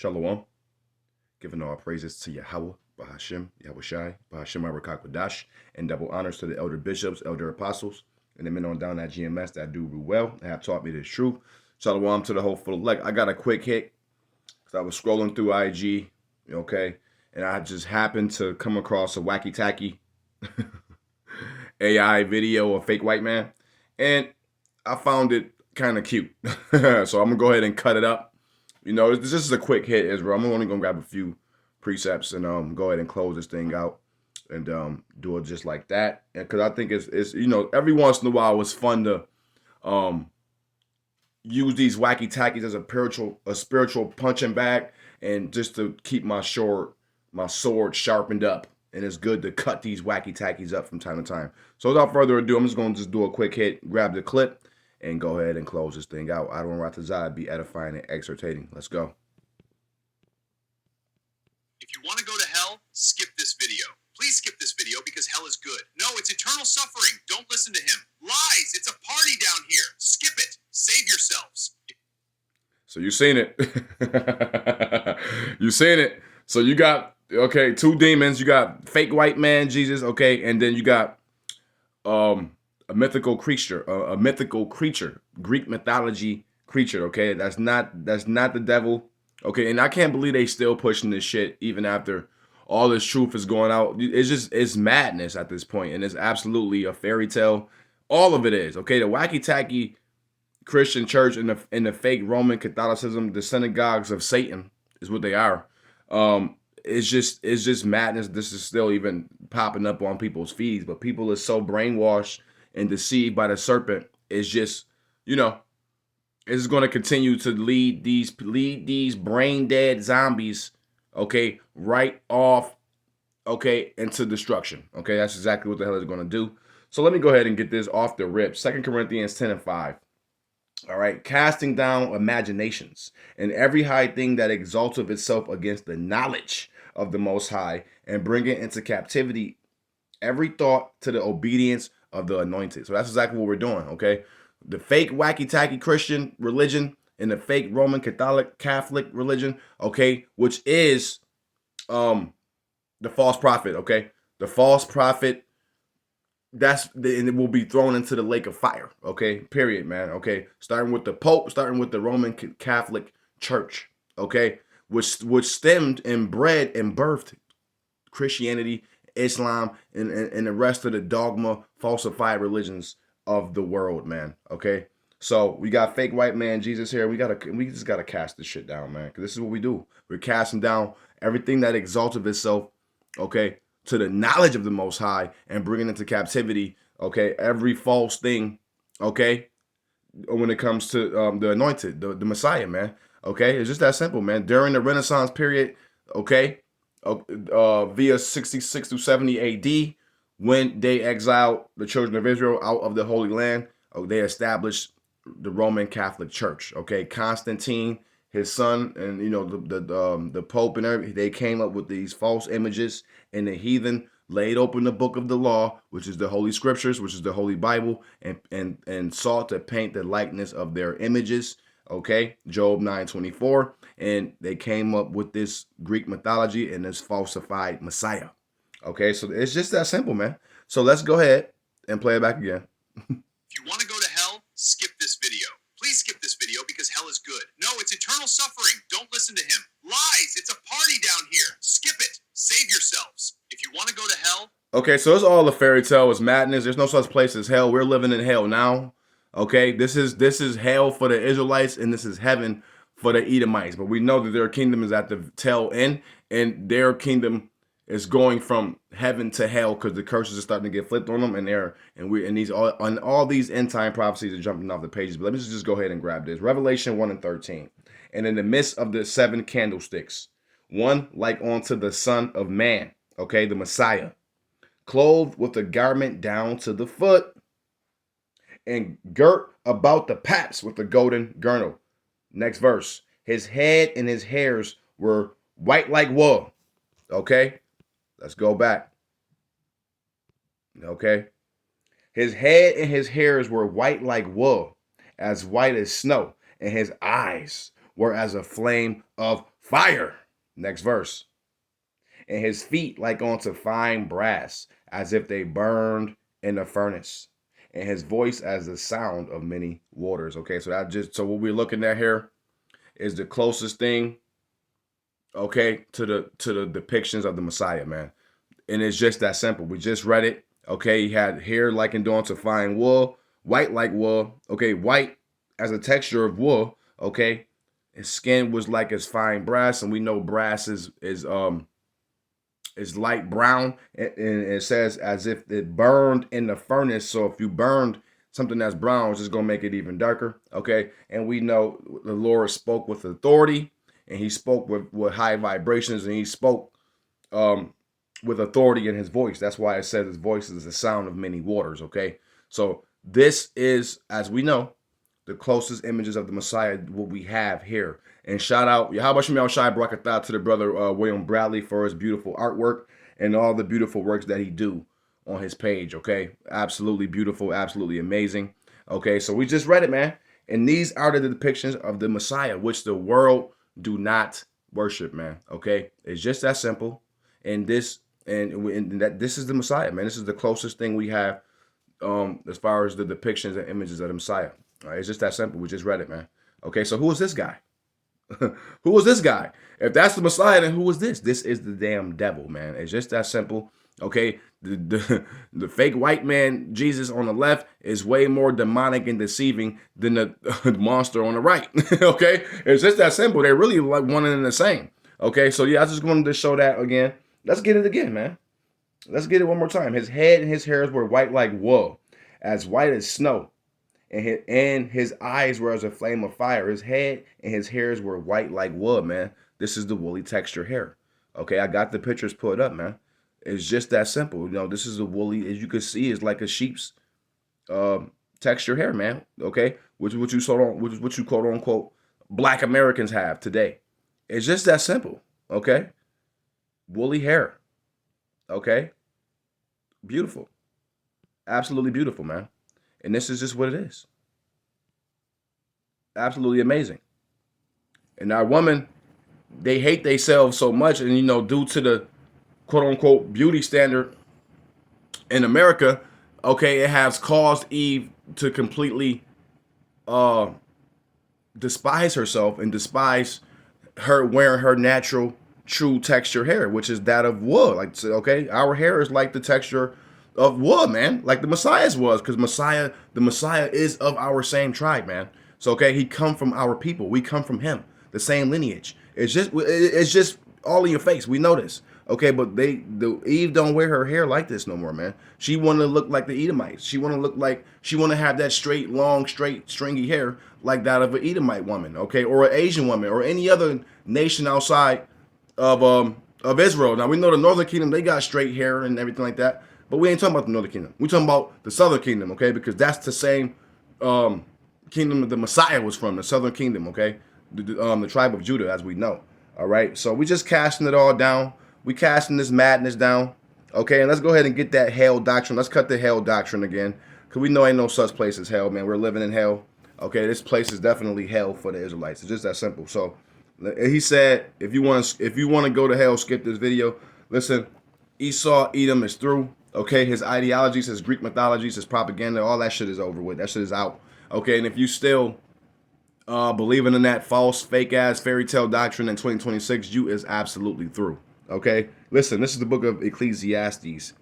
Shalom. Giving all praises to Yahweh, Bahashim, Yahushai, Bahashim Arakakwadash, and double honors to the elder bishops, elder apostles, and the men on down at GMS that do well and have taught me this truth. Shalom to the hopeful elect. I got a quick hit because I was scrolling through IG, okay, and I just happened to come across a wacky tacky AI video of fake white man, and I found it kind of cute. So I'm gonna go ahead and cut it up. This is a quick hit, Israel. I'm only gonna grab a few precepts and go ahead and close this thing out and do it just like that. And because I think it's every once in a while it's fun to use these wacky tackies as a spiritual punching bag, and just to keep my sword sharpened up. And it's good to cut these wacky tackies up from time to time. So without further ado, I'm just going to do a quick hit, grab the clip, and go ahead and close this thing out. Adon Ratazai, be edifying and exhortating. Let's go. If you want to go to hell, skip this video. Please skip this video because hell is good. No, it's eternal suffering. Don't listen to him. Lies. It's a party down here. Skip it. Save yourselves. So you seen it. You seen it. So you got, okay, two demons. You got fake white man, Jesus, okay, and then you got a mythical creature, Greek mythology creature, okay? That's not the devil, okay? And I can't believe they still pushing this shit even after all this truth is going out. It's madness at this point, and it's absolutely a fairy tale. All of it is, okay? The wacky tacky Christian church and the fake Roman Catholicism, the synagogues of Satan is what they are. It's just madness. This is still even popping up on people's feeds, but people are so brainwashed and deceived by the serpent. It's just, it's going to continue to lead these brain dead zombies, okay, right off, okay, into destruction. Okay, that's exactly what the hell it's going to do. So let me go ahead and get this off the rip. 2 Corinthians 10:5. All right, casting down imaginations and every high thing that exalteth itself against the knowledge of the Most High, and bringing into captivity every thought to the obedience of the anointed. So that's exactly what we're doing, okay? The fake wacky tacky Christian religion and the fake Roman Catholic religion, okay, which is the false prophet, okay? The false prophet, and it will be thrown into the lake of fire, okay? Period, man, okay? Starting with the Pope, starting with the Roman Catholic Church, okay? Which stemmed and bred and birthed Christianity, Islam, and the rest of the dogma, falsified religions of the world, man, okay? So we got fake white man Jesus here. We just gotta cast this shit down, man, because this is what we do. We're casting down everything that exalted itself, okay, to the knowledge of the Most High, and bringing into captivity, okay, every false thing, okay, when it comes to the anointed, the Messiah, man, okay? It's just that simple, man. During the Renaissance period, okay, via 66 to 70 AD, when they exiled the children of Israel out of the Holy Land, they established the Roman Catholic Church, okay? Constantine, his son, and the Pope and everything, they came up with these false images, and the heathen laid open the book of the law, which is the Holy Scriptures, which is the Holy Bible, and sought to paint the likeness of their images, okay? Job 9:24, and they came up with this Greek mythology and this falsified Messiah, okay? So it's just that simple, man. So let's go ahead and play it back again. If you want to go to hell, skip this video. Please skip this video because hell is good. No, it's eternal suffering. Don't listen to him. Lies. It's a party down here. Skip it. Save yourselves. If you want to go to hell. Okay, so it's all a fairy tale. It's madness. There's no such place as hell. We're living in hell now. Okay, this is hell for the Israelites, and this is heaven for the Edomites. But we know that their kingdom is at the tail end, and their kingdom is going from heaven to hell because the curses are starting to get flipped on them, and all these end time prophecies are jumping off the pages. But let me just go ahead and grab this. Revelation 1:13. And in the midst of the 7 candlesticks, one like unto the Son of Man, okay, the Messiah, clothed with a garment down to the foot, and girt about the paps with a golden girdle. Next verse. His head and his hairs were white like wool. Okay, let's go back. Okay, his head and his hairs were white like wool, as white as snow, and his eyes were as a flame of fire. Next verse. And his feet like unto fine brass, as if they burned in a furnace. And his voice as the sound of many waters. Okay, so what we're looking at here is the closest thing, okay, to the depictions of the Messiah, man. And it's just that simple. We just read it. Okay, he had hair likened unto fine wool, white like wool. Okay, white as a texture of wool. Okay, his skin was like as fine brass, and we know brass is light brown, and it says as if it burned in the furnace. So if you burned something that's brown, it's just gonna make it even darker. Okay, and we know the Lord spoke with authority, and he spoke with high vibrations, and he spoke with authority in his voice. That's why it says his voice is the sound of many waters. Okay, so this is, as we know, the closest images of the Messiah what we have here. And shout out, how about Shemel Shai Barakatah to the brother William Bradley for his beautiful artwork and all the beautiful works that he do on his page. Okay, absolutely beautiful, absolutely amazing. Okay, so we just read it, man. And these are the depictions of the Messiah, which the world do not worship, man. Okay, it's just that simple. And this is the Messiah, man. This is the closest thing we have as far as the depictions and images of the Messiah. All right, it's just that simple. We just read it, man. Okay, so who is this guy? Who is this guy? If that's the Messiah, then who is this? This is the damn devil, man. It's just that simple. Okay, the fake white man Jesus on the left is way more demonic and deceiving than the monster on the right. Okay, it's just that simple. They're really like one and the same. Okay, so yeah, I just wanted to show that again. Let's get it again, man. Let's get it one more time. His head and his hairs were white like wool, as white as snow. And his eyes were as a flame of fire. His head and his hairs were white like wool, man. This is the woolly texture hair. Okay, I got the pictures put up, man. It's just that simple. You know, this is a woolly, as you can see, is like a sheep's texture hair, man. Okay, which what you quote unquote black Americans have today. It's just that simple. Okay, woolly hair. Okay, beautiful, absolutely beautiful, man. And this is just what it is. Absolutely amazing. And our women, they hate themselves so much, and due to the quote unquote beauty standard in America, okay, it has caused Eve to completely despise herself and despise her wearing her natural true texture hair, which is that of wool. Like, okay, our hair is like the texture of wool, man, like the Messiah's was, because the Messiah is of our same tribe, man. So okay, he come from our people. We come from him, the same lineage. It's just all in your face. We know this. Okay, but the Eve don't wear her hair like this no more, man. She want to look like the Edomites. She want to have that straight, long, straight, stringy hair like that of an Edomite woman, okay, or an Asian woman, or any other nation outside of Israel. Now we know the Northern Kingdom, they got straight hair and everything like that. But we ain't talking about the Northern Kingdom. We're talking about the Southern Kingdom, okay? Because that's the same kingdom that the Messiah was from, the Southern Kingdom, okay? The tribe of Judah, as we know, all right? So we just casting it all down. We casting this madness down, okay? And let's go ahead and get that hell doctrine. Let's cut the hell doctrine again, because we know ain't no such place as hell, man. We're living in hell, okay? This place is definitely hell for the Israelites. It's just that simple. So he said, if you want to go to hell, skip this video. Listen, Esau, Edom is through. Okay, his ideologies, his Greek mythologies, his propaganda, all that shit is over with. That shit is out. Okay, and if you still believing in that false, fake-ass fairy tale doctrine in 2026, you is absolutely through. Okay, listen, this is the book of Ecclesiastes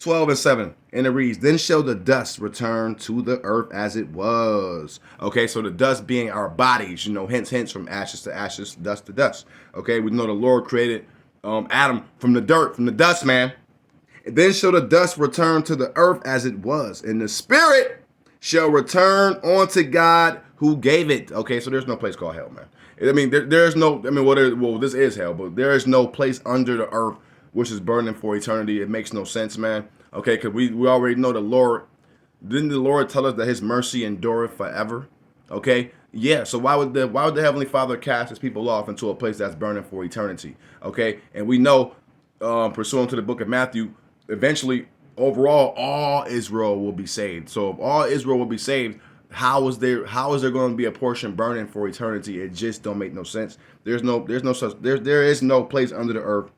12:7, and it reads, "Then shall the dust return to the earth as it was." Okay, so the dust being our bodies, hence from ashes to ashes, dust to dust. Okay, we know the Lord created Adam from the dirt, from the dust, man. Then shall the dust return to the earth as it was, and the spirit shall return unto God who gave it. Okay, so there's no place called hell, man. I mean, there's no, this is hell, but there is no place under the earth which is burning for eternity. It makes no sense, man. Okay, because we already know the Lord. Didn't the Lord tell us that his mercy endureth forever? Okay, yeah, so why would the Heavenly Father cast his people off into a place that's burning for eternity? Okay, and we know, pursuant to the book of Matthew, eventually, overall, all Israel will be saved. So if all Israel will be saved, how is there going to be a portion burning for eternity? It just don't make no sense. There is no place under the earth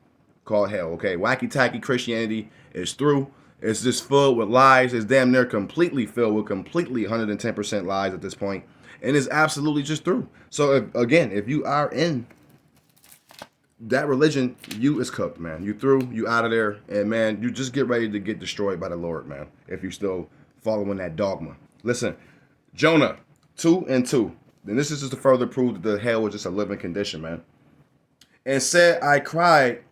called hell. Okay, wacky tacky Christianity is through. It's just filled with lies. It's damn near completely filled with completely 110% lies at this point, and it's absolutely just through. So if you are in that religion, you is cooked, man. You through, you out of there, and man, you just get ready to get destroyed by the Lord, man. If you still following that dogma. Listen, Jonah 2:2. Then this is just to further prove that the hell was just a living condition, man. And said, I cried.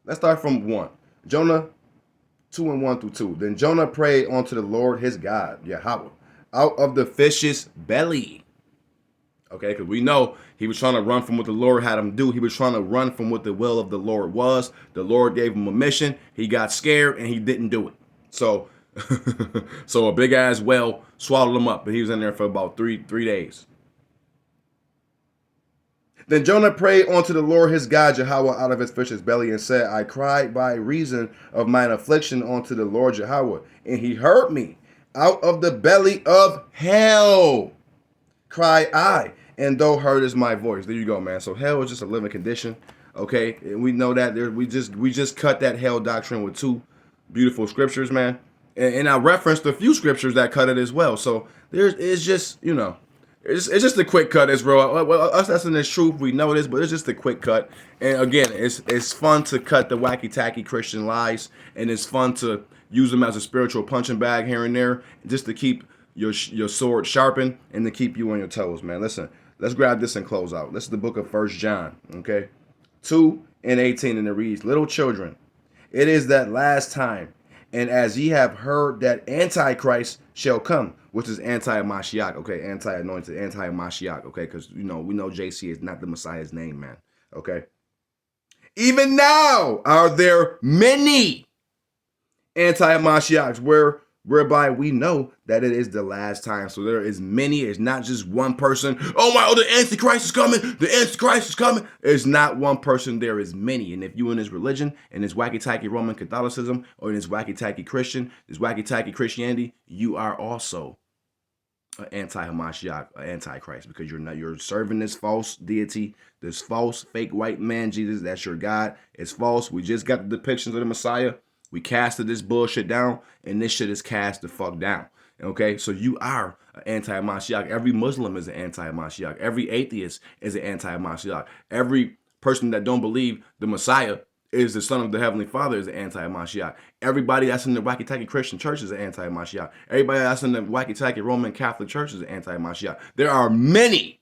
Let's start from 1. Jonah 2:1-2. Then Jonah prayed unto the Lord his God, Yahweh, out of the fish's belly. Okay, because we know he was trying to run from what the Lord had him do. He was trying to run from what the will of the Lord was. The Lord gave him a mission. He got scared and he didn't do it. So, so a big ass whale swallowed him up, and he was in there for about three days. Then Jonah prayed unto the Lord his God, Yahweh, out of his fish's belly, and said, I cried by reason of mine affliction unto the Lord Yahweh, and he heard me. Out of the belly of hell cry I, and thou heardest my voice. There you go, man. So hell is just a living condition. Okay, and we know that we just cut that hell doctrine with 2 beautiful scriptures, man. And I referenced a few scriptures that cut it as well. So it's just, you know, it's just a quick cut, Israel. Well, us that's in this truth, we know this, but it's just a quick cut. And again, it's fun to cut the wacky tacky Christian lies, and it's fun to use them as a spiritual punching bag here and there, just to keep your sword sharpened and to keep you on your toes, man. Listen, let's grab this and close out. This is the book of 1 John, okay? 2:18, and it reads, Little children, it is that last time, and as ye have heard that Antichrist shall come, which is anti-Mashiach, okay? Anti-anointed, anti-Mashiach, okay? Because, you know, we know JC is not the Messiah's name, man, okay? Even now are there many anti-Mashiachs whereby we know that it is the last time. So there is many. It's not just one person. Oh my, the Antichrist is coming. The Antichrist is coming. It's not one person. There is many. And if you in this religion, in this wacky-tacky Roman Catholicism, or in this wacky-tacky Christian, this wacky-tacky Christianity, you are also an anti-Hamashiach, an antichrist, because you're serving this false deity, this false fake white man, Jesus. That's your God. It's false. We just got the depictions of the Messiah. We casted this bullshit down, and this shit is cast the fuck down. Okay, so you are an anti-Mashiach. Every Muslim is an anti-Mashiach. Every atheist is an anti-Mashiach. Every person that don't believe the Messiah is the son of the Heavenly Father is an anti-Mashiach. Everybody that's in the wacky-tacky Christian church is an anti-Mashiach. Everybody that's in the wacky-tacky Roman Catholic church is an anti-Mashiach. There are many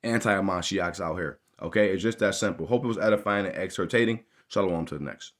anti-Mashiachs out here. Okay, it's just that simple. Hope it was edifying and exhortating. Shalom to the next.